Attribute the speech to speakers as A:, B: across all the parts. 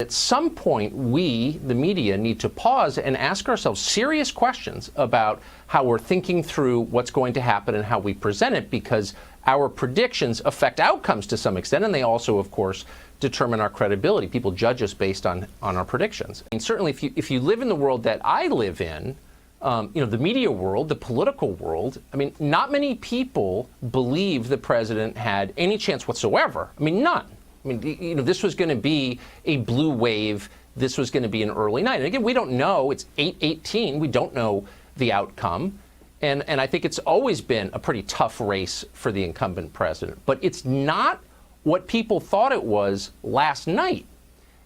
A: at some point, we, the media, need to pause and ask ourselves serious questions about how we're thinking through what's going to happen and how we present it, because our predictions affect outcomes to some extent, and they also, of course, determine our credibility. People judge us based on our predictions. And certainly, if you live in the world that I live in, the media world, the political world, I mean, not many people believe the president had any chance whatsoever. I mean, none. I mean, this was going to be a blue wave. This was going to be an early night. And again, we don't know. It's 8/18. We don't know the outcome. And I think it's always been a pretty tough race for the incumbent president. But it's not what people thought it was last night.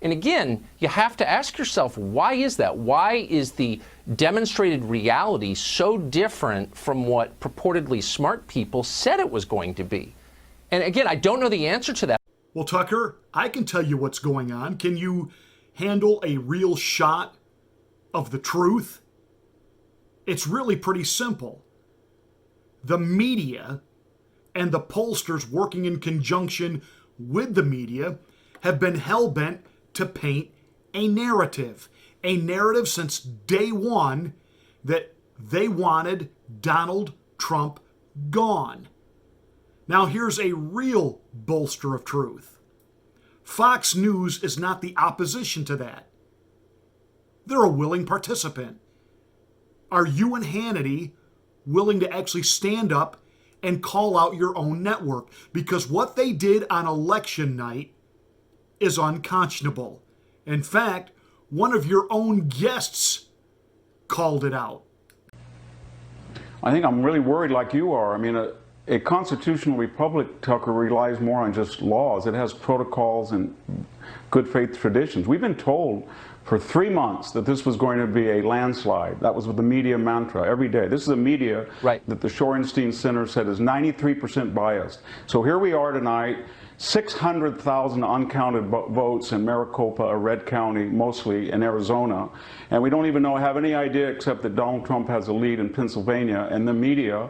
A: And again, you have to ask yourself, why is that? Why is the demonstrated reality so different from what purportedly smart people said it was going to be? And again, I don't know the answer to that.
B: Well, Tucker, I can tell you what's going on. Can you handle a real shot of the truth? It's really pretty simple. The media and the pollsters working in conjunction with the media have been hell-bent to paint a narrative since day one that they wanted Donald Trump gone. Now here's a real bolster of truth. Fox News is not the opposition to that. They're a willing participant. Are you and Hannity willing to actually stand up and call out your own network? Because what they did on election night is unconscionable. In fact, one of your own guests called it out.
C: I think I'm really worried like you are. I mean, a constitutional republic, Tucker, relies more on just laws. It has protocols and good faith traditions. We've been told for 3 months that this was going to be a landslide. That was with the media mantra every day. This is a media that the Shorenstein Center said is 93% biased. So here we are tonight, 600,000 uncounted votes in Maricopa, a red county, mostly in Arizona. And we don't even have any idea except that Donald Trump has a lead in Pennsylvania, and the media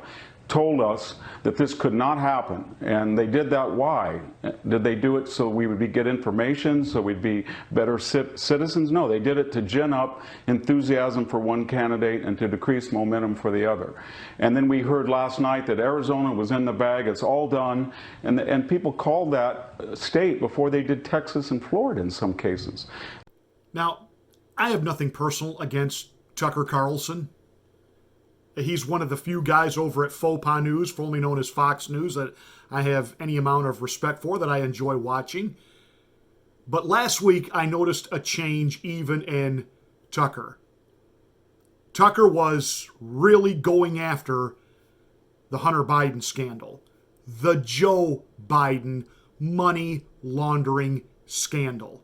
C: told us that this could not happen. And they did that. Why? Did they do it so we would get information, so we'd be better citizens? No, they did it to gin up enthusiasm for one candidate and to decrease momentum for the other. And then we heard last night that Arizona was in the bag, it's all done, and people called that state before they did Texas and Florida in some cases.
B: Now, I have nothing personal against Tucker Carlson. He's one of the few guys over at Faux Pas News, formerly known as Fox News, that I have any amount of respect for, that I enjoy watching. But last week, I noticed a change even in Tucker. Tucker was really going after the Hunter Biden scandal, the Joe Biden money laundering scandal,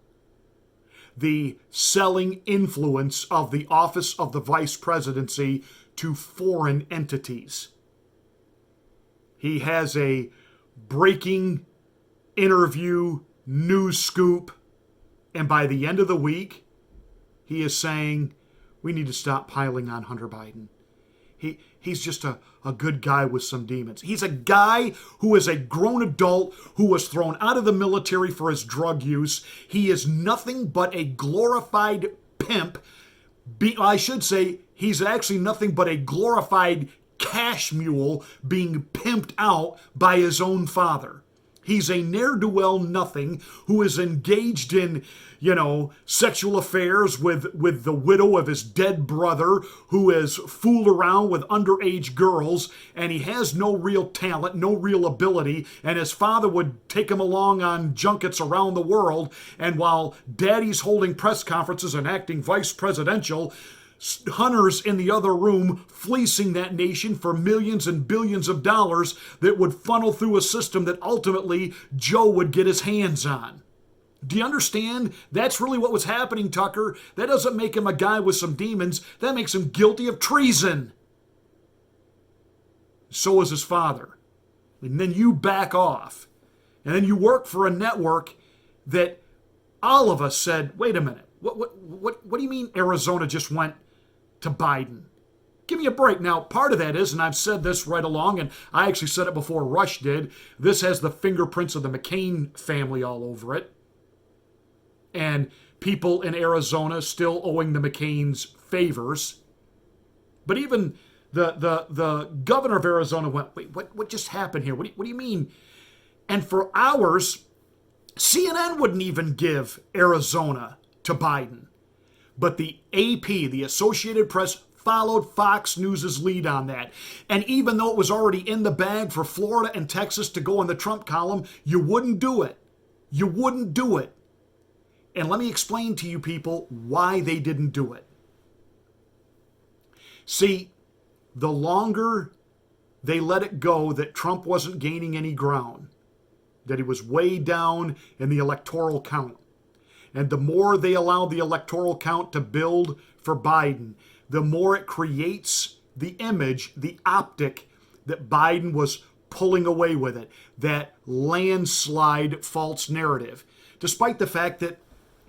B: the selling influence of the office of the vice presidency to foreign entities. He has a breaking interview, news scoop, and by the end of the week, he is saying, we need to stop piling on Hunter Biden. He's just a good guy with some demons. He's a guy who is a grown adult who was thrown out of the military for his drug use. He is nothing but a glorified pimp. I should say, he's actually nothing but a glorified cash mule being pimped out by his own father. He's a ne'er-do-well nothing who is engaged in, sexual affairs with the widow of his dead brother, who has fooled around with underage girls, and he has no real talent, no real ability, and his father would take him along on junkets around the world, and while daddy's holding press conferences and acting vice presidential, Hunter's in the other room fleecing that nation for millions and billions of dollars that would funnel through a system that ultimately Joe would get his hands on. Do you understand? That's really what was happening, Tucker. That doesn't make him a guy with some demons. That makes him guilty of treason. So is his father. And then you back off. And then you work for a network that all of us said, wait a minute, what do you mean Arizona just went to Biden? Give me a break. Now, part of that is, and I've said this right along, and I actually said it before Rush did, this has the fingerprints of the McCain family all over it. And people in Arizona still owing the McCains favors. But even the governor of Arizona went, wait, what just happened here? What do you mean? And for hours, CNN wouldn't even give Arizona to Biden. But the AP, the Associated Press, followed Fox News' lead on that. And even though it was already in the bag for Florida and Texas to go in the Trump column, you wouldn't do it. You wouldn't do it. And let me explain to you people why they didn't do it. See, the longer they let it go that Trump wasn't gaining any ground, that he was way down in the electoral count, and the more they allowed the electoral count to build for Biden, the more it creates the image, the optic, that Biden was pulling away with it, that landslide false narrative, despite the fact that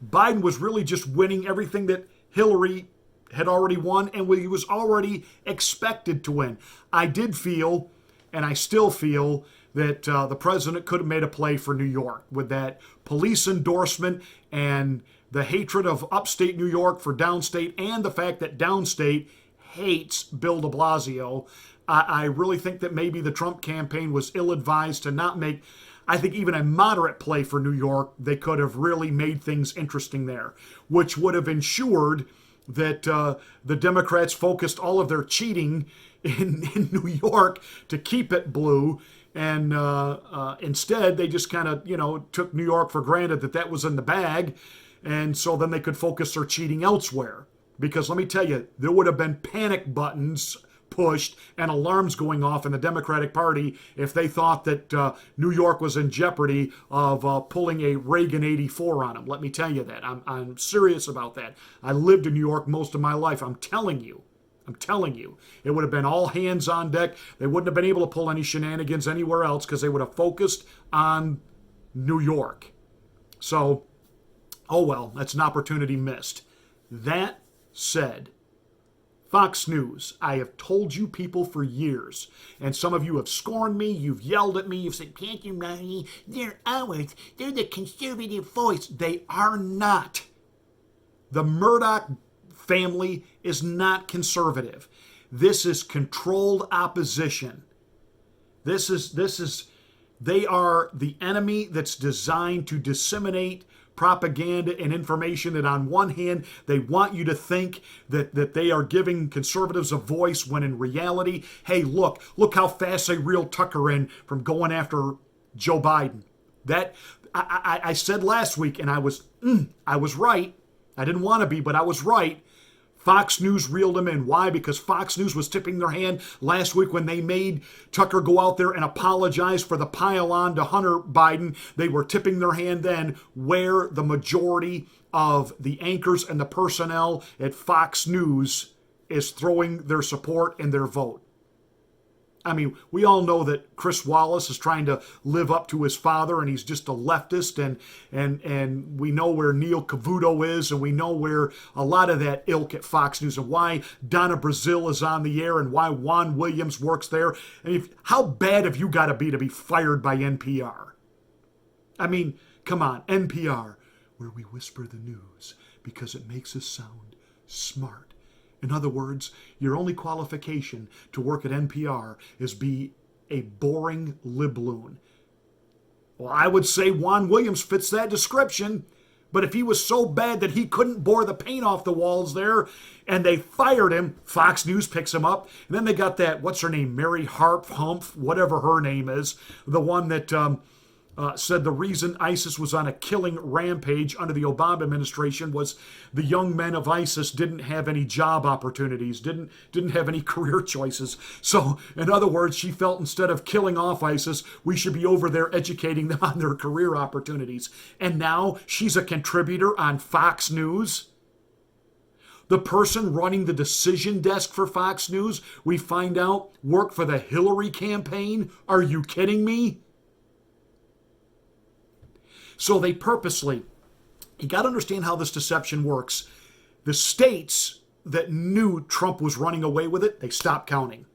B: Biden was really just winning everything that Hillary had already won and he was already expected to win. I did feel, and I still feel, that the president could have made a play for New York with that police endorsement and the hatred of upstate New York for downstate, and the fact that downstate hates Bill de Blasio. I really think that maybe the Trump campaign was ill-advised to not make, I think, even a moderate play for New York. They could have really made things interesting there, which would have ensured that the Democrats focused all of their cheating in New York to keep it blue. And instead, they just kind of, took New York for granted that was in the bag. And so then they could focus their cheating elsewhere. Because let me tell you, there would have been panic buttons pushed and alarms going off in the Democratic Party if they thought that New York was in jeopardy of pulling a Reagan 84 on them. Let me tell you that. I'm serious about that. I lived in New York most of my life. I'm telling you. It would have been all hands on deck. They wouldn't have been able to pull any shenanigans anywhere else because they would have focused on New York. So, oh well, that's an opportunity missed. That said, Fox News, I have told you people for years, and some of you have scorned me, you've yelled at me, you've said, can't you, Ronnie? They're ours. They're the conservative voice. They are not. The Murdoch family is not conservative. This is controlled opposition. They are the enemy that's designed to disseminate propaganda and information that on one hand, they want you to think that they are giving conservatives a voice when in reality, hey, look how fast they reeled Tucker in from going after Joe Biden. That I said last week, and I was right. I didn't want to be, but I was right. Fox News reeled him in. Why? Because Fox News was tipping their hand last week when they made Tucker go out there and apologize for the pile-on to Hunter Biden. They were tipping their hand then where the majority of the anchors and the personnel at Fox News is throwing their support and their vote. I mean, we all know that Chris Wallace is trying to live up to his father, and he's just a leftist, and we know where Neil Cavuto is, and we know where a lot of that ilk at Fox News, and why Donna Brazile is on the air, and why Juan Williams works there. And how bad have you got to be fired by NPR? I mean, come on, NPR, where we whisper the news because it makes us sound smart. In other words, your only qualification to work at NPR is be a boring libloon. Well, I would say Juan Williams fits that description, but if he was so bad that he couldn't bore the paint off the walls there, and they fired him, Fox News picks him up, and then they got that, what's her name, Mary Humph, whatever her name is, the one that said the reason ISIS was on a killing rampage under the Obama administration was the young men of ISIS didn't have any job opportunities, didn't have any career choices. So, in other words, she felt instead of killing off ISIS, we should be over there educating them on their career opportunities. And now she's a contributor on Fox News. The person running the decision desk for Fox News, we find out, worked for the Hillary campaign. Are you kidding me? So they purposely, you got to understand how this deception works. The states that knew Trump was running away with it, they stopped counting.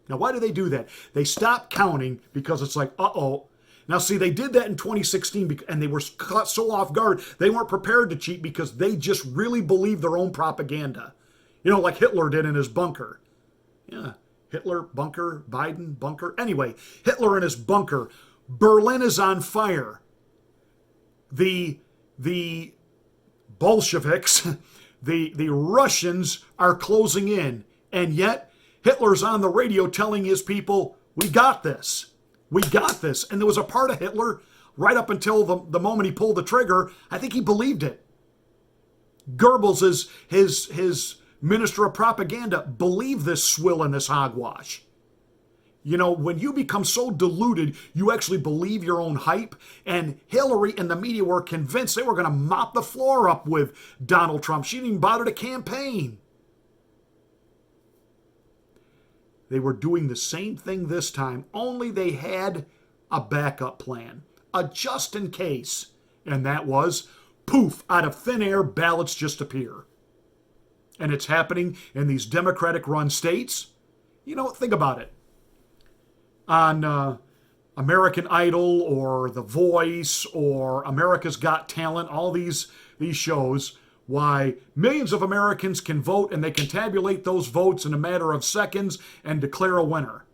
B: Now, why do they do that? They stop counting because it's like, uh-oh, Now, see, they did that in 2016 and they were caught so off guard, they weren't prepared to cheat because they just really believed their own propaganda. You know, like Hitler did in his bunker. Yeah, Hitler, bunker, Biden, bunker. Anyway, Hitler in his bunker. Berlin is on fire. The Bolsheviks, the Russians are closing in. And yet, Hitler's on the radio telling his people, we got this. We got this. And there was a part of Hitler, right up until the moment he pulled the trigger, I think he believed it. Goebbels, his minister of propaganda, believed this swill and this hogwash. You know, when you become so deluded, you actually believe your own hype. And Hillary and the media were convinced they were going to mop the floor up with Donald Trump. She didn't even bother to campaign. They were doing the same thing this time, only they had a backup plan, a just in case. And that was, poof, out of thin air, ballots just appear. And it's happening in these Democratic-run states. You know, think about it. On American Idol or The Voice or America's Got Talent, all these shows, why millions of Americans can vote and they can tabulate those votes in a matter of seconds and declare a winner.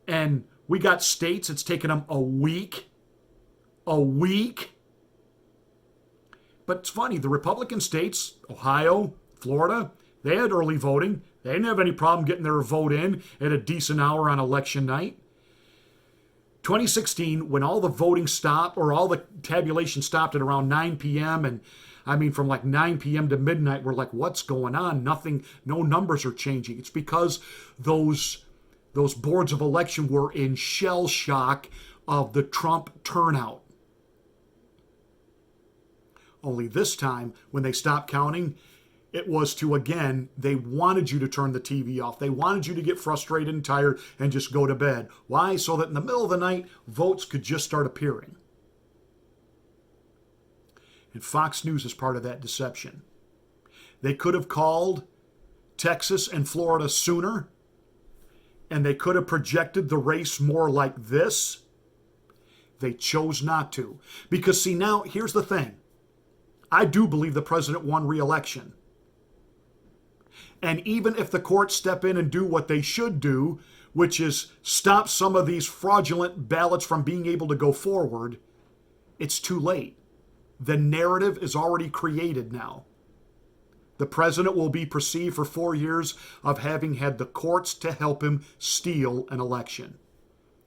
B: And we got states, it's taken them a week. A week. But it's funny, the Republican states, Ohio, Florida, they had early voting. They didn't have any problem getting their vote in at a decent hour on election night. 2016, when all the voting stopped, or all the tabulation stopped at around 9 p.m., and I mean, from like 9 p.m. to midnight, we're like, what's going on? Nothing, no numbers are changing. It's because those boards of election were in shell shock of the Trump turnout. Only this time, when they stopped counting, it was to, again, they wanted you to turn the TV off. They wanted you to get frustrated and tired and just go to bed. Why? So that in the middle of the night, votes could just start appearing. And Fox News is part of that deception. They could have called Texas and Florida sooner, and they could have projected the race more like this. They chose not to. Because, see, now, here's the thing. I do believe the president won re-election. And even if the courts step in and do what they should do, which is stop some of these fraudulent ballots from being able to go forward, it's too late. The narrative is already created now. The president will be perceived for 4 years of having had the courts to help him steal an election,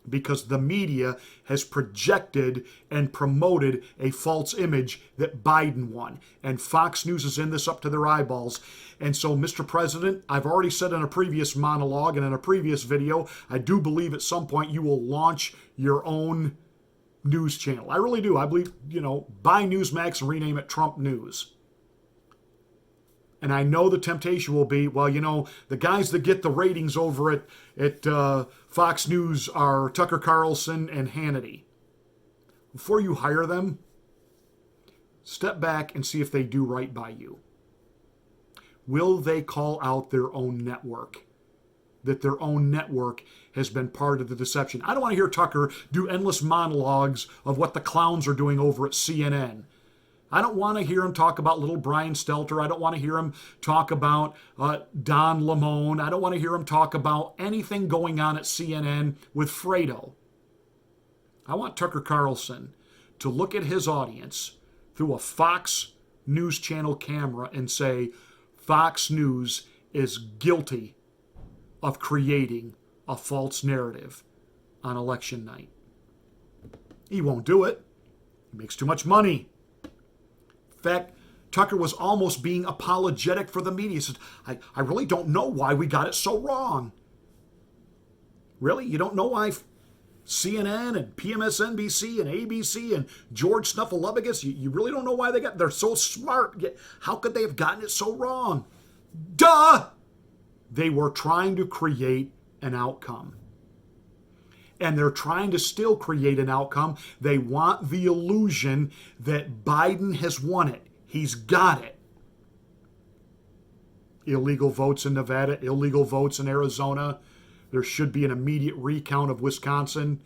B: because the media has projected and promoted a false image that Biden won. And Fox News is in this up to their eyeballs. And so, Mr. President, I've already said in a previous monologue and in a previous video, I do believe at some point you will launch your own news channel. I really do. I believe, buy Newsmax and rename it Trump News. And I know the temptation will be, the guys that get the ratings over at Fox News are Tucker Carlson and Hannity. Before you hire them, step back and see if they do right by you. Will they call out their own network? That their own network has been part of the deception. I don't want to hear Tucker do endless monologues of what the clowns are doing over at CNN. I don't want to hear him talk about little Brian Stelter. I don't want to hear him talk about Don Lemon. I don't want to hear him talk about anything going on at CNN with Fredo. I want Tucker Carlson to look at his audience through a Fox News Channel camera and say, Fox News is guilty of creating a false narrative on election night. He won't do it. He makes too much money. In fact, Tucker was almost being apologetic for the media. He said, I really don't know why we got it so wrong. Really? You don't know why CNN and PMSNBC and ABC and George Snuffleupagus, you really don't know why they're so smart. How could they have gotten it so wrong? Duh! They were trying to create an outcome. And they're trying to still create an outcome. They want the illusion that Biden has won it. He's got it. Illegal votes in Nevada, illegal votes in Arizona. There should be an immediate recount of Wisconsin.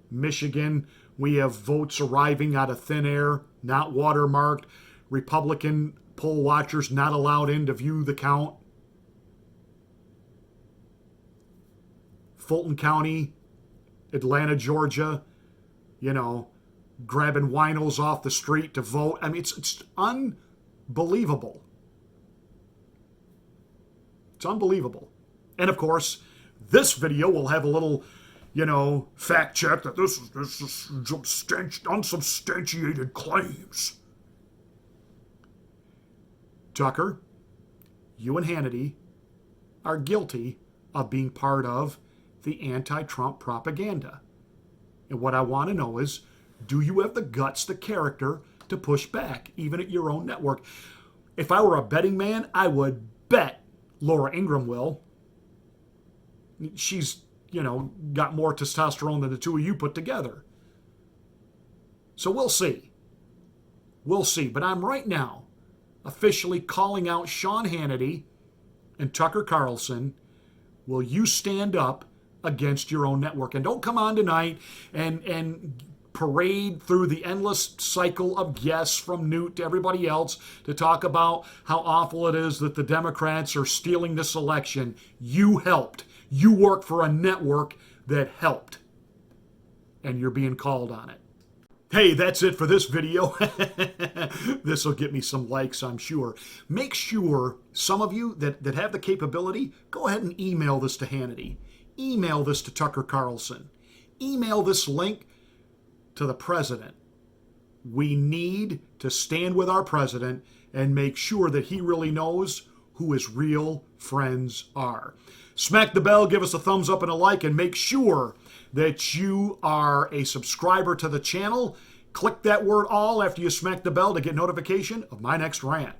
B: Michigan, we have votes arriving out of thin air, not watermarked. Republican poll watchers not allowed in to view the count. Fulton County, Atlanta, Georgia, grabbing winos off the street to vote. I mean, it's unbelievable. It's unbelievable. And of course, this video will have a little, fact check that this is unsubstantiated claims. Tucker, you and Hannity are guilty of being part of the anti-Trump propaganda. And what I want to know is, do you have the guts, the character, to push back, even at your own network? If I were a betting man, I would bet Laura Ingraham will. She's, got more testosterone than the two of you put together. So we'll see. We'll see. But I'm right now officially calling out Sean Hannity and Tucker Carlson. Will you stand up against your own network? And don't come on tonight and parade through the endless cycle of guests from Newt to everybody else to talk about how awful it is that the Democrats are stealing this election. You helped. You work for a network that helped. And you're being called on it. Hey, that's it for this video. This will get me some likes, I'm sure. Make sure some of you that have the capability, go ahead and email this to Hannity. Email this to Tucker Carlson. Email this link to the president. We need to stand with our president and make sure that he really knows who his real friends are. Smack the bell, give us a thumbs up and a like, and make sure that you are a subscriber to the channel. Click that word all after you smack the bell to get notification of my next rant.